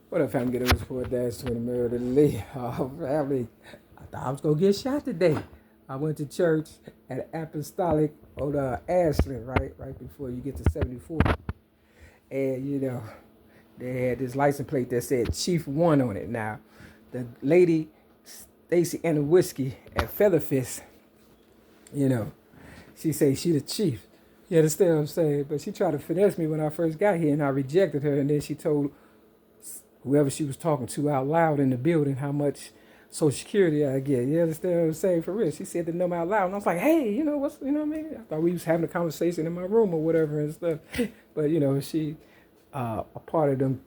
What up, family? Get over for a dash to the middle of the league. Family, I thought I was gonna get shot today. I went to church at Apostolic on Ashland, right before you get to 74, and they had this license plate that said Chief One on it. Now, the lady Stacy Anna Whiskey at Featherfist, you know, she say she the chief. You understand what I'm saying? But she tried to finesse me when I first got here, and I rejected her. And then she told whoever she was talking to out loud in the building how much Social Security I get. You understand what I'm saying? For real. She said the number out loud. And I was like, hey, you know what I mean? I thought we was having a conversation in my room or whatever and stuff. But, she a part of them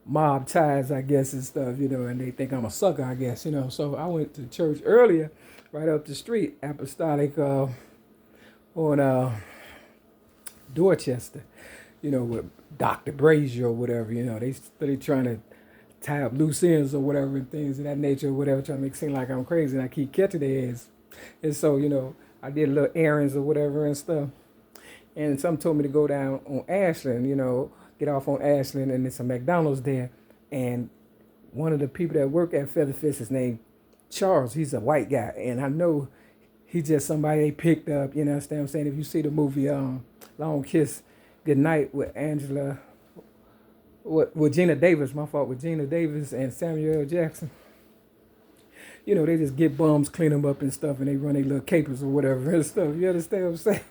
mob ties, I guess, and stuff, and they think I'm a sucker, I guess. So I went to church earlier, right up the street, Apostolic on Dorchester, with Dr. Brazier or whatever, they trying to tie up loose ends or whatever and things of that nature or whatever, trying to make it seem like I'm crazy, and I keep catching their ass. And so, I did little errands or whatever and stuff. And some told me to go down on Ashland, get off on Ashland, and there's some McDonald's there. And one of the people that work at Featherfist is named Charles. He's a white guy, and I know he's just somebody they picked up. You know what I'm saying? If you see the movie Long Kiss Goodnight with Angela, with Gina Davis, my fault, with Gina Davis and Samuel L. Jackson. They just get bums, clean them up and stuff, and they run their little capers or whatever and stuff. You understand what I'm saying?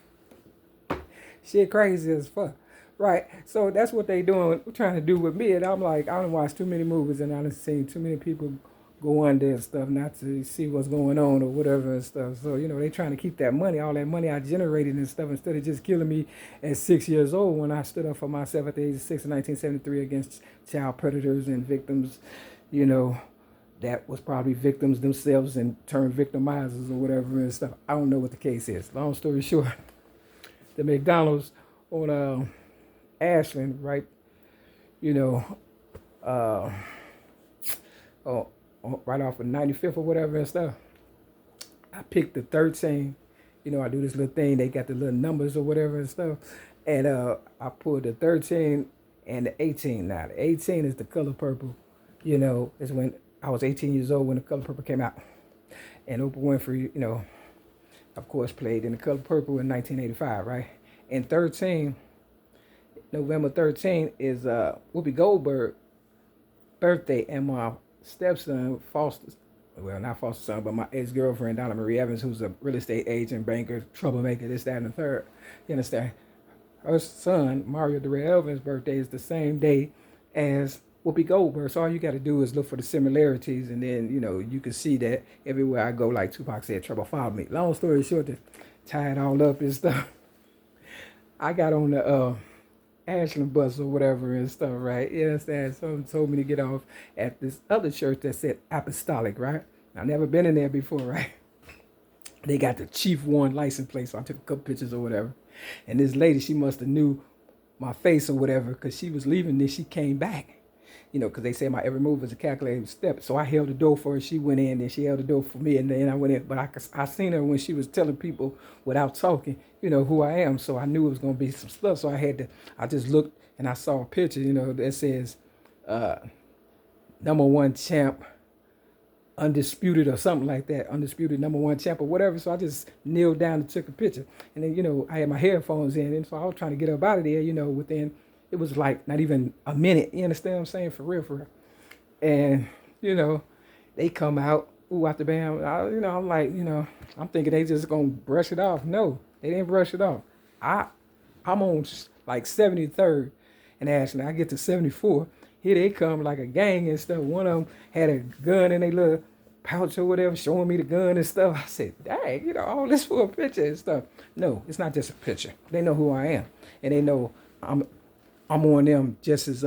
Shit crazy as fuck. Right. So that's what they trying to do with me. And I'm like, I done watched too many movies and I done seen too many people go under and stuff not to see what's going on or whatever and stuff. So, they trying to keep that money, all that money I generated and stuff, instead of just killing me at 6 years old when I stood up for myself at the age of 6 in 1973 against child predators and victims, that was probably victims themselves and turned victimizers or whatever and stuff. I don't know what the case is. Long story short, the McDonald's on Ashland, right, uh, oh, right off of 95th or whatever and stuff. I picked the 13. I do this little thing. They got the little numbers or whatever and stuff. And I pulled the 13 and the 18. Now, the 18 is the color purple. Is when I was 18 years old when the color purple came out. And Oprah Winfrey, of course, played in the color purple in 1985, right? And 13, November 13 is Whoopi Goldberg birthday, and my stepson, not foster son, but my ex-girlfriend, Donna Marie Evans, who's a real estate agent, banker, troublemaker, this, that, and the third. You understand? Her son, Mario Durrell Evans' birthday is the same day as Whoopi Goldberg. So all you got to do is look for the similarities, and then, you can see that everywhere I go, like Tupac said, trouble follow me. Long story short, to tie it all up and stuff, I got on the Ashland bus or whatever and stuff, right? You understand? Someone told me to get off at this other church that said Apostolic, right? I've never been in there before, right? They got the Chief One license plate, so I took a couple pictures or whatever. And this lady, she must have knew my face or whatever, because she was leaving, then she came back. Because they say my every move is a calculated step. So I held the door for her. She went in, then she held the door for me, and then I went in. But I seen her when she was telling people without talking, who I am. So I knew it was going to be some stuff. So I just looked and I saw a picture, that says number one champ, undisputed or something like that, undisputed number one champ or whatever. So I just kneeled down and took a picture. And then, I had my headphones in, and so I was trying to get up out of there, within, it was like not even a minute. You understand what I'm saying? For real. And, they come out, ooh, out the band. I'm like, I'm thinking they just going to brush it off. No, they didn't brush it off. I'm on like 73rd and Ashland. I get to 74. Here they come like a gang and stuff. One of them had a gun in their little pouch or whatever, showing me the gun and stuff. I said, dang, all this for a picture and stuff. No, it's not just a picture. They know who I am. And they know I'm on them just as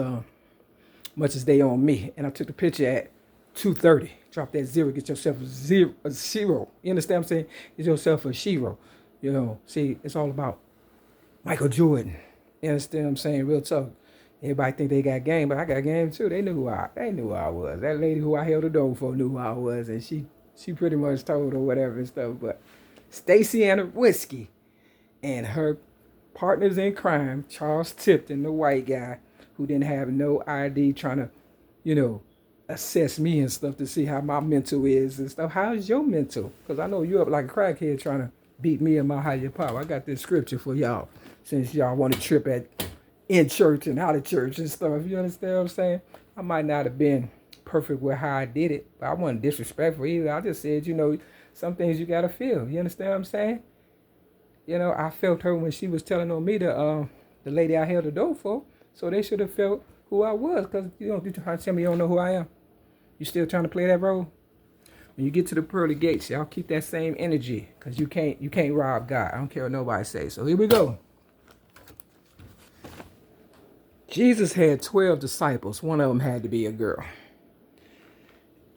much as they on me. And I took the picture at 2:30. Drop that zero. Get yourself a zero. You understand what I'm saying? Get yourself a zero. See, it's all about Michael Jordan. You understand what I'm saying? Real talk. Everybody think they got game, but I got game too. They knew who I was. That lady who I held the door for knew who I was, and she pretty much told her whatever and stuff. But Stacy Anna Whiskey and her partners in crime, Charles Tipton, the white guy who didn't have no ID, trying to, you know, assess me and stuff to see how my mental is and stuff. How's your mental? Because I know you up like a crackhead trying to beat me and my higher power. I got this scripture for y'all since y'all want to trip at in church and out of church and stuff. You understand what I'm saying? I might not have been perfect with how I did it, but I wasn't disrespectful either. I just said, some things you gotta feel. You understand what I'm saying? I felt her when she was telling on me the lady I held the door for. So they should have felt who I was, because you trying to tell me you don't know who I am. You still trying to play that role? When you get to the pearly gates, y'all keep that same energy, because you can't rob God. I don't care what nobody says. So here we go. Jesus had 12 disciples. One of them had to be a girl.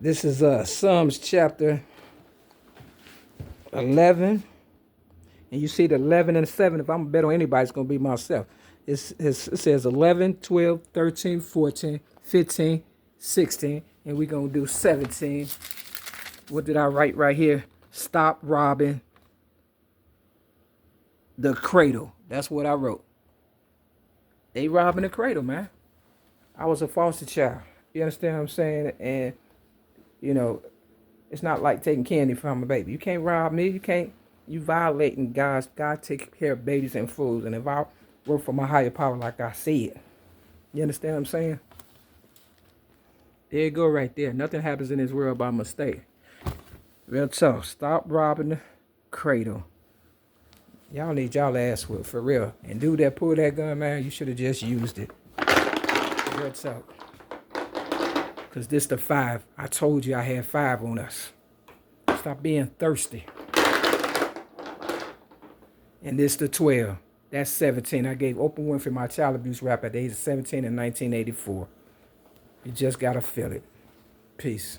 This is Psalms chapter 11. And you see the 11 and 7. If I'm going to bet on anybody, it's going to be myself. It says 11, 12, 13, 14, 15, 16. And we're going to do 17. What did I write right here? Stop robbing the cradle. That's what I wrote. They robbing the cradle, man. I was a foster child. You understand what I'm saying? And, it's not like taking candy from a baby. You can't rob me. You violating God. God take care of babies and fools. And if I work for my higher power, like I said, you understand what I'm saying? There you go right there. Nothing happens in this world by mistake. Real talk. Stop robbing the cradle. Y'all need y'all ass whipped for real. And dude that pulled that gun, man, you should have just used it. Real talk. Because this the 5. I told you I had 5 on us. Stop being thirsty. And this the 12. That's 17. I gave Oprah Winfrey my child abuse rap at the age of 17 in 1984. You just got to feel it. Peace.